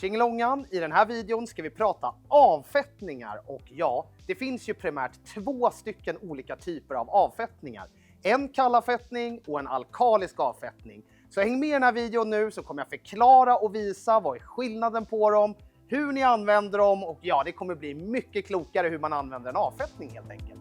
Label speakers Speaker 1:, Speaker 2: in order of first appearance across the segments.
Speaker 1: Tjingelångan, i den här videon ska vi prata avfettningar och ja, det finns ju primärt två stycken olika typer av avfettningar. En kallavfettning och en alkalisk avfettning. Så häng med i den här videon nu så kommer jag förklara och visa vad är skillnaden på dem, hur ni använder dem och ja, det kommer bli mycket klokare hur man använder en avfettning helt enkelt.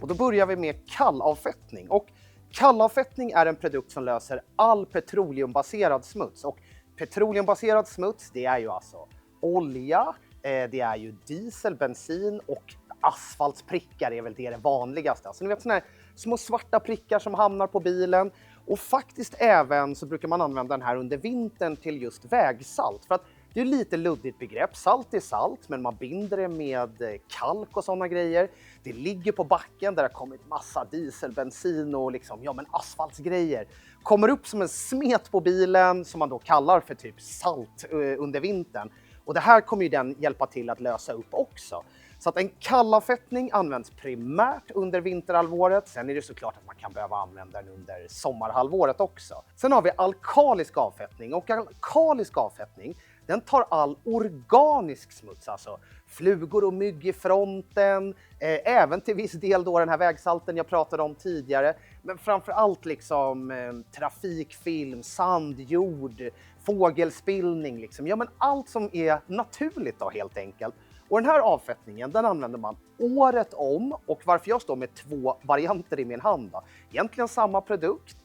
Speaker 1: Och då börjar vi med kallavfettning. Och kallavfettning är en produkt som löser all petroleumbaserad smuts. Och petroleumbaserad smuts, det är ju alltså olja, det är ju diesel, bensin och asfaltsprickar är väl det vanligaste. Alltså ni vet sådana här små svarta prickar som hamnar på bilen. Och faktiskt även så brukar man använda den här under vintern till just vägsalt. För att det är lite luddigt begrepp. Salt är salt, men man binder det med kalk och sådana grejer. Det ligger på backen där det har kommit massa diesel, bensin och liksom, ja, men asfaltsgrejer. Kommer upp som en smet på bilen som man då kallar för typ salt under vintern. Och det här kommer ju den hjälpa till att lösa upp också. Så att en kallavfettning används primärt under vinterhalvåret. Sen är det såklart att man kan behöva använda den under sommarhalvåret också. Sen har vi alkalisk avfettning och alkalisk avfettning, den tar all organisk smuts, alltså flugor och mygg i fronten, även till viss del då den här vägsalten jag pratade om tidigare. Men framför allt liksom trafikfilm, sand, jord, fågelspillning, liksom. Ja, men allt som är naturligt då helt enkelt. Och den här avfettningen, den använder man året om. Och varför jag står med två varianter i min hand då, egentligen samma produkt,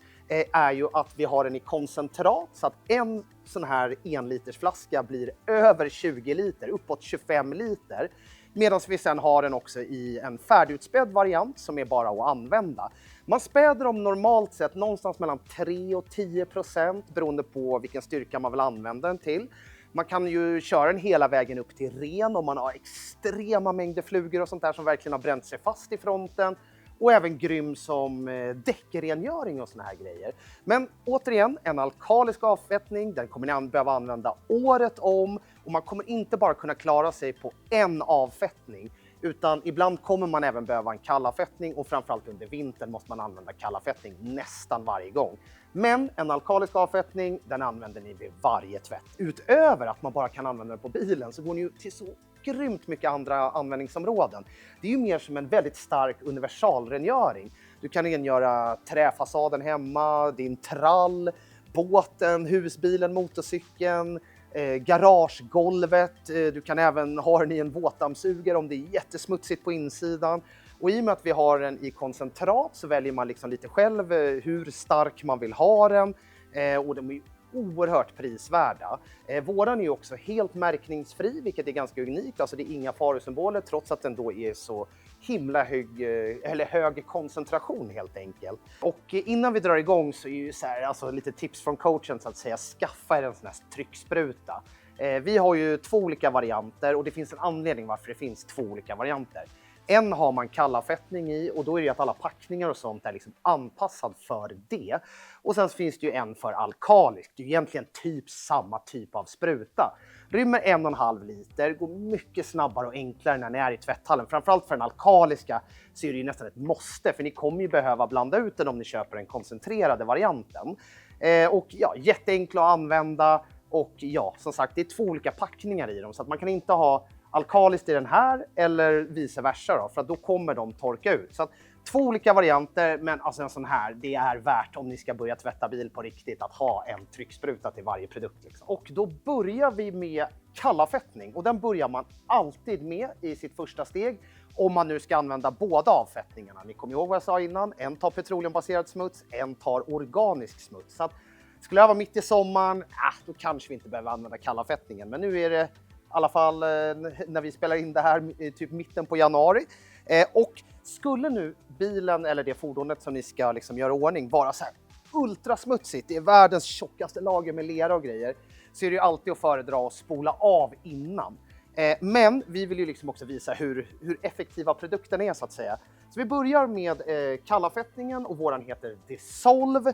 Speaker 1: är ju att vi har den i koncentrat så att en sån här 1 liters flaska blir över 20 liter, uppåt 25 liter. Medan vi sen har den också i en färdigutspädd variant som är bara att använda. Man späder dem normalt sett någonstans mellan 3 och 10% beroende på vilken styrka man vill använda den till. Man kan ju köra den hela vägen upp till ren om man har extrema mängder flugor och sånt där som verkligen har bränt sig fast i fronten. Och även grym som däckrengöring och såna här grejer. Men återigen, en alkalisk avfettning, den kommer ni behöva använda året om. Och man kommer inte bara kunna klara sig på en avfettning. Utan ibland kommer man även behöva en kallavfettning och framförallt under vintern måste man använda kallavfettning nästan varje gång. Men en alkalisk avfettning, den använder ni vid varje tvätt. Utöver att man bara kan använda den på bilen så går ni ju till så grymt mycket andra användningsområden. Det är ju mer som en väldigt stark universalrengöring. Du kan rengöra träfasaden hemma, din trall, båten, husbilen, motorcykeln, garagegolvet. Du kan även ha den i en våtdammsugare om det är jättesmutsigt på insidan. Och i och med att vi har den i koncentrat så väljer man liksom lite själv hur stark man vill ha den. Och de är oerhört prisvärda. Våran är ju också helt märkningsfri, vilket är ganska unikt. Alltså det är inga farosymboler trots att den då är så himla hög koncentration helt enkelt. Och innan vi drar igång så är ju så här, alltså lite tips från coachen så att säga, skaffa er en sån här tryckspruta. Vi har ju två olika varianter och det finns en anledning varför det finns två olika varianter. En har man kallavfettning i och då är det ju att alla packningar och sånt är liksom anpassad för det. Och sen finns det ju en för alkalisk. Det är egentligen typ samma typ av spruta. Rymmer 1,5 liter, går mycket snabbare och enklare när ni är i tvätthallen. Framförallt för den alkaliska så är det ju nästan ett måste för ni kommer ju behöva blanda ut den om ni köper den koncentrerade varianten. Och ja, jätteenkla att använda och ja, som sagt det är två olika packningar i dem så att man kan inte ha alkaliskt i den här eller vice versa då, för att då kommer de torka ut. Så att två olika varianter, men alltså en sån här, det är värt om ni ska börja tvätta bil på riktigt att ha en tryckspruta till varje produkt. Liksom. Och då börjar vi med kallavfettning och den börjar man alltid med i sitt första steg om man nu ska använda båda avfettningarna. Ni kommer ihåg vad jag sa innan, en tar petroleumbaserad smuts, en tar organisk smuts. Så att skulle jag vara mitt i sommaren, då kanske vi inte behöver använda kallavfettningen, men nu är det i alla fall när vi spelar in det här typ mitten på januari. Och skulle nu bilen eller det fordonet som ni ska liksom göra ordning vara så här ultrasmutsigt, det är världens tjockaste lager med lera och grejer, så är det ju alltid att föredra att spola av innan. Men vi vill ju liksom också visa hur effektiva produkten är så att säga. Så vi börjar med kallavfettningen och våran heter Dissolve.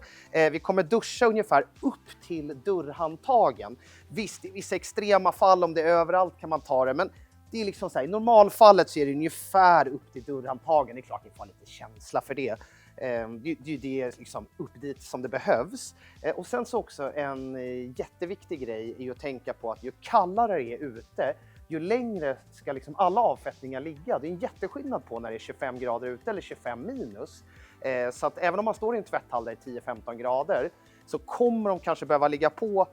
Speaker 1: Vi kommer duscha ungefär upp till dörrhandtagen. Visst, i vissa extrema fall om det är överallt kan man ta det, men det är liksom så här, i normalfallet så är det ungefär upp till dörrhandtagen. Det är klart ni får lite känsla för det. Det är liksom upp dit som det behövs. Och sen så också en jätteviktig grej är ju att tänka på att ju kallare det är ute, ju längre ska liksom alla avfettningar ligga. Det är en jätteskillnad på när det är 25 grader ute eller 25 minus. Så att även om man står i en tvätthall där det är 10-15 grader så kommer de kanske behöva ligga på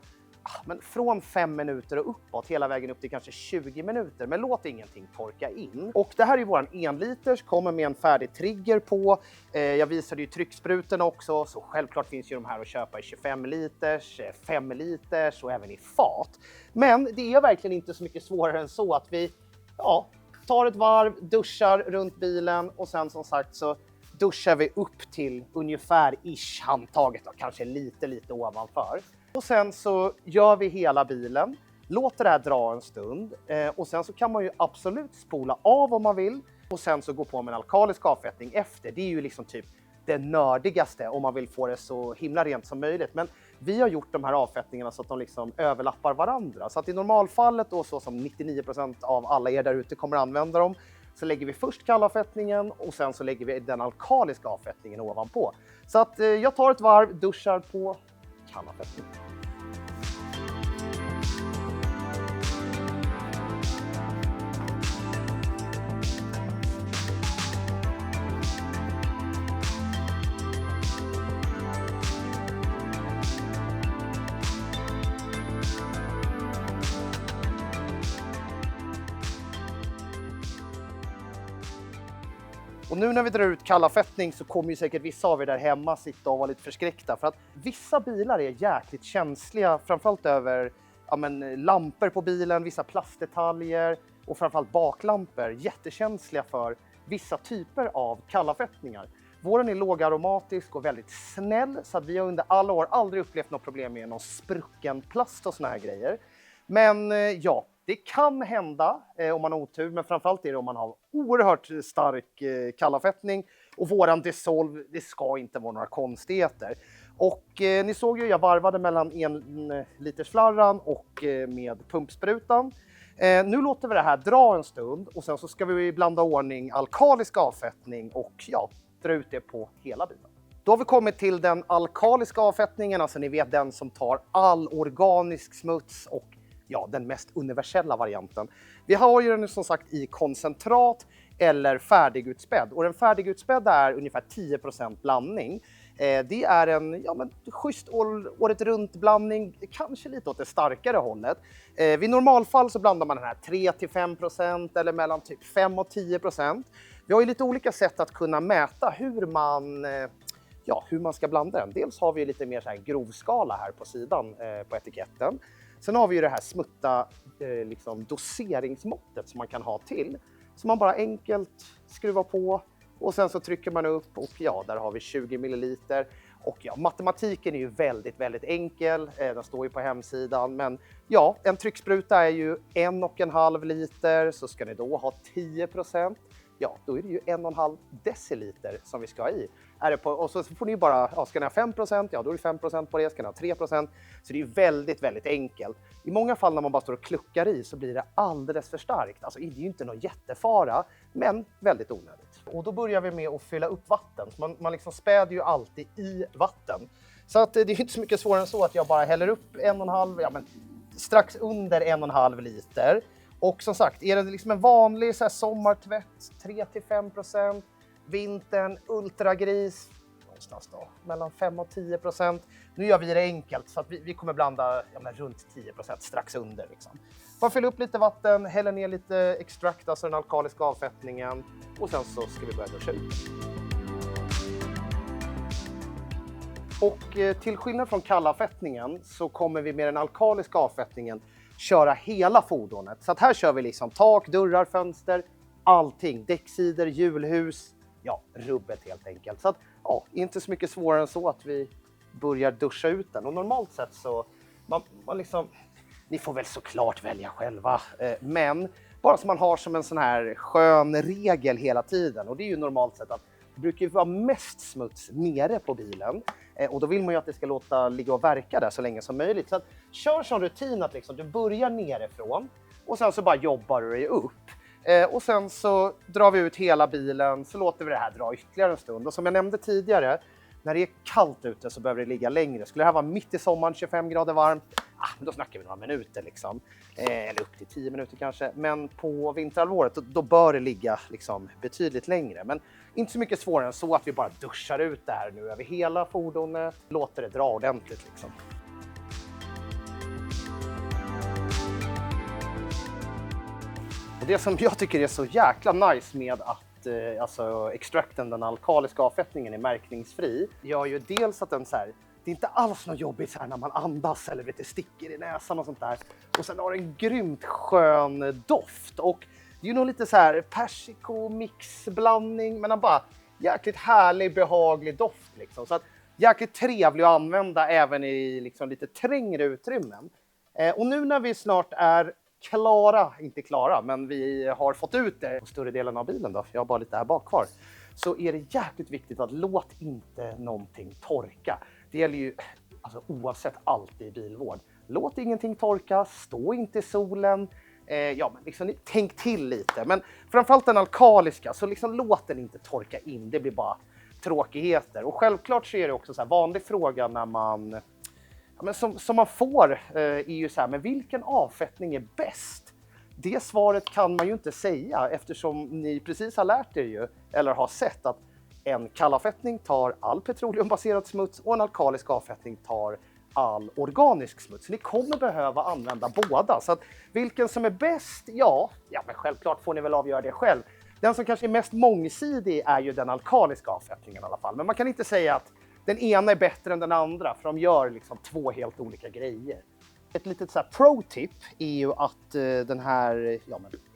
Speaker 1: men från 5 minuter och uppåt hela vägen upp till kanske 20 minuter. Men låt ingenting torka in. Och det här är våran 1 liters, kommer med en färdig trigger på. Jag visade ju trycksprutorna också, så självklart finns ju de här att köpa i 25 liters, 5 liters och även i fat. Men det är verkligen inte så mycket svårare än så att vi tar ett varv, duschar runt bilen och sen som sagt så duschar vi upp till ungefär handtaget då, kanske lite ovanför. Och sen så gör vi hela bilen, låter det här dra en stund och sen så kan man ju absolut spola av om man vill och sen så gå på med en alkalisk avfettning efter. Det är ju liksom typ det nördigaste om man vill få det så himla rent som möjligt. Men vi har gjort de här avfettningarna så att de liksom överlappar varandra. Så att i normalfallet då, så som 99% av alla er där ute kommer använda dem, så lägger vi först kallavfettningen och sen så lägger vi den alkaliska avfettningen ovanpå. Så att jag tar ett varv, duschar på kallavfettning. Och nu när vi drar ut kallavfettning så kommer ju säkert vissa av er där hemma sitta och vara lite förskräckta. För att vissa bilar är jäkligt känsliga, framförallt över lampor på bilen, vissa plastdetaljer och framförallt baklampor. Jättekänsliga för vissa typer av kallavfettningar. Våren är lågaromatisk och väldigt snäll så att vi har under alla år aldrig upplevt något problem med någon sprucken plast och såna här grejer. Men ja, det kan hända om man har otur, men framförallt är det om man har oerhört stark kallavfettning. Och våran Dissolve, det ska inte vara några konstigheter. Och ni såg ju, jag varvade mellan 1 liters flarran och med pumpsprutan. Nu låter vi det här dra en stund och sen så ska vi blanda ordning alkalisk avfettning och dra ut det på hela bilen. Då har vi kommit till den alkaliska avfettningen, alltså ni vet den som tar all organisk smuts och den mest universella varianten. Vi har ju den som sagt i koncentrat eller färdigutspädd. Och den färdigutspädda är ungefär 10% blandning. Det är en schysst året runt blandning, kanske lite åt det starkare hållet. Vid normalfall så blandar man den här 3-5% eller mellan typ 5 och 10%. Vi har ju lite olika sätt att kunna mäta hur man ska blanda den. Dels har vi lite mer så här grovskala här på sidan på etiketten. Sen har vi ju det här smutta doseringsmåttet som man kan ha till. Så man bara enkelt skruvar på och sen så trycker man upp och där har vi 20 milliliter. Och matematiken är ju väldigt, väldigt enkel. Den står ju på hemsidan. Men en tryckspruta är ju 1,5 liter, så ska ni då ha 10%. Då är det ju 1,5 deciliter som vi ska ha i. Och så får ni bara, ska ni ha 5%, då är det 5% på det, ska ni ha 3%. Så det är väldigt, väldigt enkelt. I många fall när man bara står och kluckar i så blir det alldeles för starkt. Alltså det är ju inte någon jättefara, men väldigt onödigt. Och då börjar vi med att fylla upp vatten. Så man liksom späder ju alltid i vatten. Så att det är inte så mycket svårare än så att jag bara häller upp 1,5, strax under 1,5 liter. Och som sagt, är det liksom en vanlig sommartvätt, 3-5%, vintern, ultragris, någonstans då, mellan 5 och 10%. Nu gör vi det enkelt så att vi kommer blanda runt 10%, strax under. Liksom. Bara fylla upp lite vatten, hälla ner lite extrakt, alltså den alkaliska avfettningen och sen så ska vi börja duscha ut. Och till skillnad från kallavfettningen så kommer vi med den alkaliska avfettningen köra hela fordonet. Så att här kör vi liksom tak, dörrar, fönster, allting. Däcksidor, hjulhus, rubbet helt enkelt. Så att inte så mycket svårare än så att vi börjar duscha ut den. Och normalt sett så, ni får väl såklart välja själva. Men bara som man har som en sån här skön regel hela tiden. Och det är ju normalt sett att det brukar ju vara mest smuts nere på bilen. Och då vill man ju att det ska ligga och verka där så länge som möjligt. Så att, kör som rutin att du börjar nerifrån och sen så bara jobbar du dig upp. Och sen så drar vi ut hela bilen, så låter vi det här dra ytterligare en stund. Och som jag nämnde tidigare, när det är kallt ute så behöver det ligga längre. Skulle det här vara mitt i sommaren, 25 grader varmt, då snackar vi några minuter liksom. Eller upp till 10 minuter kanske. Men på vinterhalvåret då bör det ligga liksom betydligt längre. Men inte så mycket svårare än så att vi bara duschar ut det här nu över hela fordonet. Låter det dra ordentligt liksom. Och det som jag tycker är så jäkla nice med att alltså extrakten, den alkaliska avfettningen, är märkningsfri, gör ju dels att den så här, det är inte alls något jobbigt så här när man andas eller det sticker i näsan och sånt där. Och sen har den grymt skön doft och det är ju nog lite så här persiko-mixblandning, men bara jäkligt härlig, behaglig doft liksom. Så att jäkligt trevlig att använda även i liksom lite trängre utrymmen. Och nu när vi snart är inte klara, men vi har fått ut det på större delen av bilen då, för jag har bara lite här bak kvar, så är det jäkligt viktigt att låt inte någonting torka. Det gäller ju alltså, oavsett allt i bilvård. Låt ingenting torka, stå inte i solen, men liksom, tänk till lite. Men framförallt den alkaliska, så liksom, låt den inte torka in, det blir bara tråkigheter. Och självklart så är det också så här vanlig fråga när man men som man får är ju så här, men vilken avfettning är bäst? Det svaret kan man ju inte säga eftersom ni precis har lärt er ju, eller har sett att en kallavfettning tar all petroleumbaserad smuts och en alkalisk avfettning tar all organisk smuts. Ni kommer behöva använda båda. Så att vilken som är bäst, ja men självklart får ni väl avgöra det själv. Den som kanske är mest mångsidig är ju den alkaliska avfettningen i alla fall. Men man kan inte säga att den ena är bättre än den andra, för de gör liksom två helt olika grejer. Ett litet så här pro-tip är ju att den här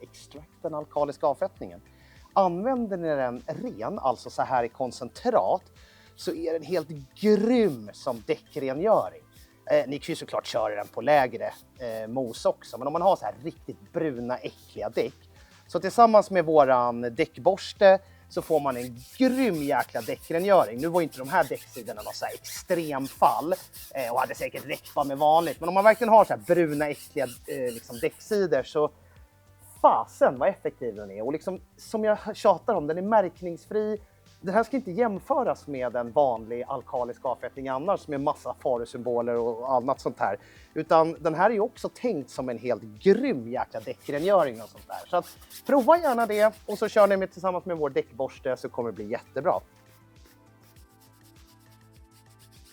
Speaker 1: extrakten, alkaliska avfettningen, använder ni den ren, alltså så här i koncentrat, så är den helt grym som däckrengöring. Ni kan ju såklart köra den på lägre mos också, men om man har så här riktigt bruna, äckliga däck, så tillsammans med våran däckborste så får man en grym jäkla däckrengöring. Nu var inte de här däcksidorna något så här extremfall och hade säkert räckt bara med vanligt. Men om man verkligen har så här bruna, äckliga liksom däcksidor, så fasen vad effektiv den är. Och liksom, som jag tjatar om, den är märkningsfri. Den här ska inte jämföras med en vanlig alkalisk avfettning annars med massa farosymboler och annat sånt här. Utan den här är ju också tänkt som en helt grym jäkla däckrengöring och sånt där. Så att prova gärna det och så kör ni med tillsammans med vår däckborste, så kommer det bli jättebra.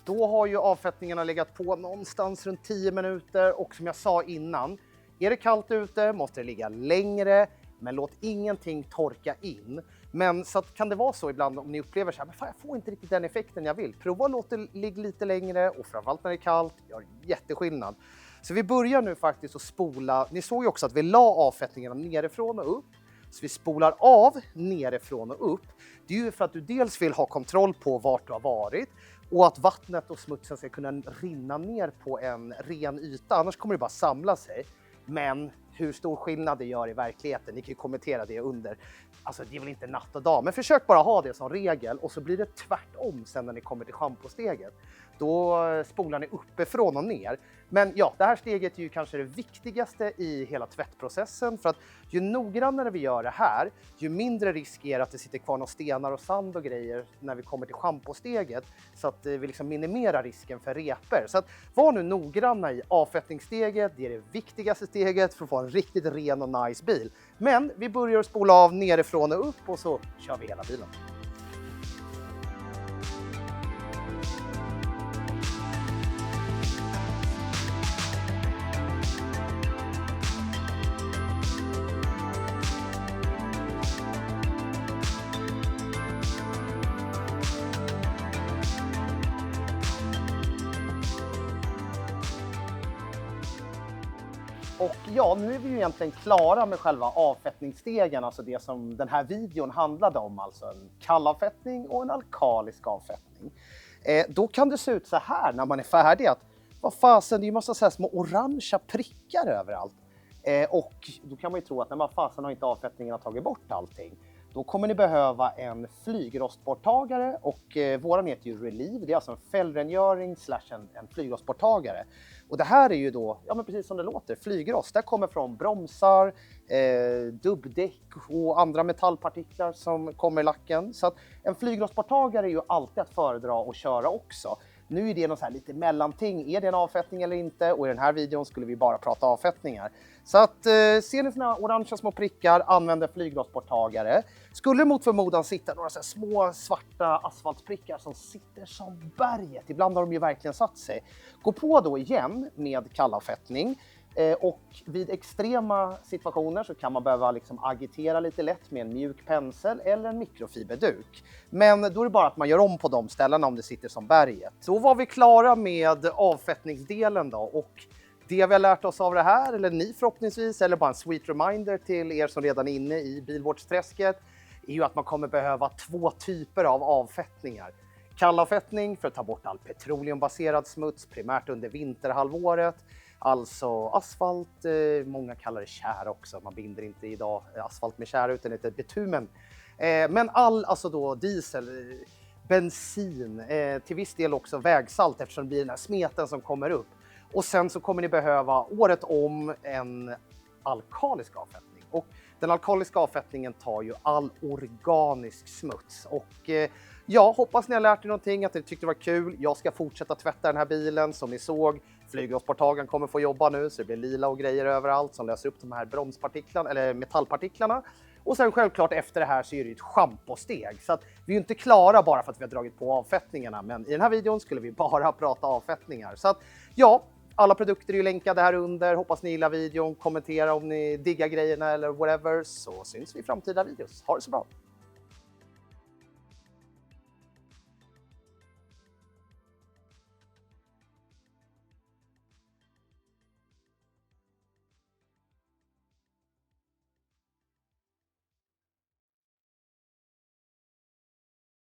Speaker 1: Då har ju avfettningarna legat på någonstans runt 10 minuter och som jag sa innan, är det kallt ute måste det ligga längre, men låt ingenting torka in. Men så att, kan det vara så ibland om ni upplever så här, men fan, jag får inte riktigt den effekten jag vill. Prova att låta det ligga lite längre och framförallt när det är kallt, gör jätteskillnad. Så vi börjar nu faktiskt att spola. Ni såg ju också att vi la avfettningarna nerifrån och upp. Så vi spolar av nerifrån och upp. Det är ju för att du dels vill ha kontroll på vart du har varit och att vattnet och smutsen ska kunna rinna ner på en ren yta. Annars kommer det bara samla sig. Men hur stor skillnad det gör i verkligheten, ni kan ju kommentera det under. Alltså det är väl inte natt och dag, men försök bara ha det som regel och så blir det tvärtom sen när ni kommer till schamposteget. Då spolar ni uppifrån och ner. Men ja, det här steget är ju kanske det viktigaste i hela tvättprocessen, för att ju noggrannare vi gör det här, ju mindre risk är att det sitter kvar några stenar och sand och grejer när vi kommer till schamposteget, så att vi liksom minimerar risken för repor. Så att var nu noggranna i avfettningssteget, det är det viktigaste steget för att få en riktigt ren och nice bil. Men vi börjar spola av nerifrån och upp och så kör vi hela bilen. Och ja, nu är vi ju egentligen klara med själva avfettningsstegen, alltså det som den här videon handlade om, alltså en kallavfettning och en alkalisk avfettning. Då kan det se ut så här när man är färdig, att vad fasen, det är ju massa så här små orangea prickar överallt. Och då kan man ju tro att när man fasen har inte avfettningen tagit bort allting. Då kommer ni behöva en flygrostborttagare och våran heter ju Relieve. Det är alltså en fällrengöring / en flygrostborttagare. Och det här är ju då, ja men precis som det låter, flygrost. Det kommer från bromsar, dubbdäck och andra metallpartiklar som kommer i lacken. Så att en flygrostborttagare är ju alltid att föredra att köra också. Nu är det något så här lite mellanting. Är det en avfettning eller inte? Och i den här videon skulle vi bara prata avfettningar. Så att ser ni såna orangea små prickar, använd en flygrostborttagare. Skulle mot förmodan sitta några så här små svarta asfaltsprickar som sitter som berget. Ibland har de ju verkligen satt sig. Gå på då igen med kallavfettning. Och vid extrema situationer så kan man behöva liksom agitera lite lätt med en mjuk pensel eller en mikrofiberduk. Men då är det bara att man gör om på de ställena om det sitter som berget. Så var vi klara med avfettningsdelen då. Och det vi har lärt oss av det här, eller ni förhoppningsvis, eller bara en sweet reminder till er som redan är inne i bilvårdsträsket, är ju att man kommer behöva 2 typer av avfettningar. Kallavfettning för att ta bort all petroleumbaserad smuts, primärt under vinterhalvåret. Alltså asfalt, många kallar det kär också, man binder inte idag asfalt med kär utan det är bitumen. Men alltså då diesel, bensin, till viss del också vägsalt eftersom det blir den här smeten som kommer upp. Och sen så kommer ni behöva året om en alkalisk avfettning. Och den alkaliska avfettningen tar ju all organisk smuts. Och ja, hoppas ni har lärt er någonting, att ni tyckte det var kul. Jag ska fortsätta tvätta den här bilen som ni såg. Flygrostborttagaren kommer få jobba nu så det blir lila och grejer överallt som löser upp de här bromspartiklarna eller metallpartiklarna. Och sen självklart efter det här så är det ett schamposteg. Så att vi är inte klara bara för att vi har dragit på avfettningarna. Men i den här videon skulle vi bara prata avfettningar. Så att ja, alla produkter är ju länkade här under. Hoppas ni gillar videon. Kommentera om ni diggar grejerna eller whatever. Så syns vi i framtida videos. Ha det så bra!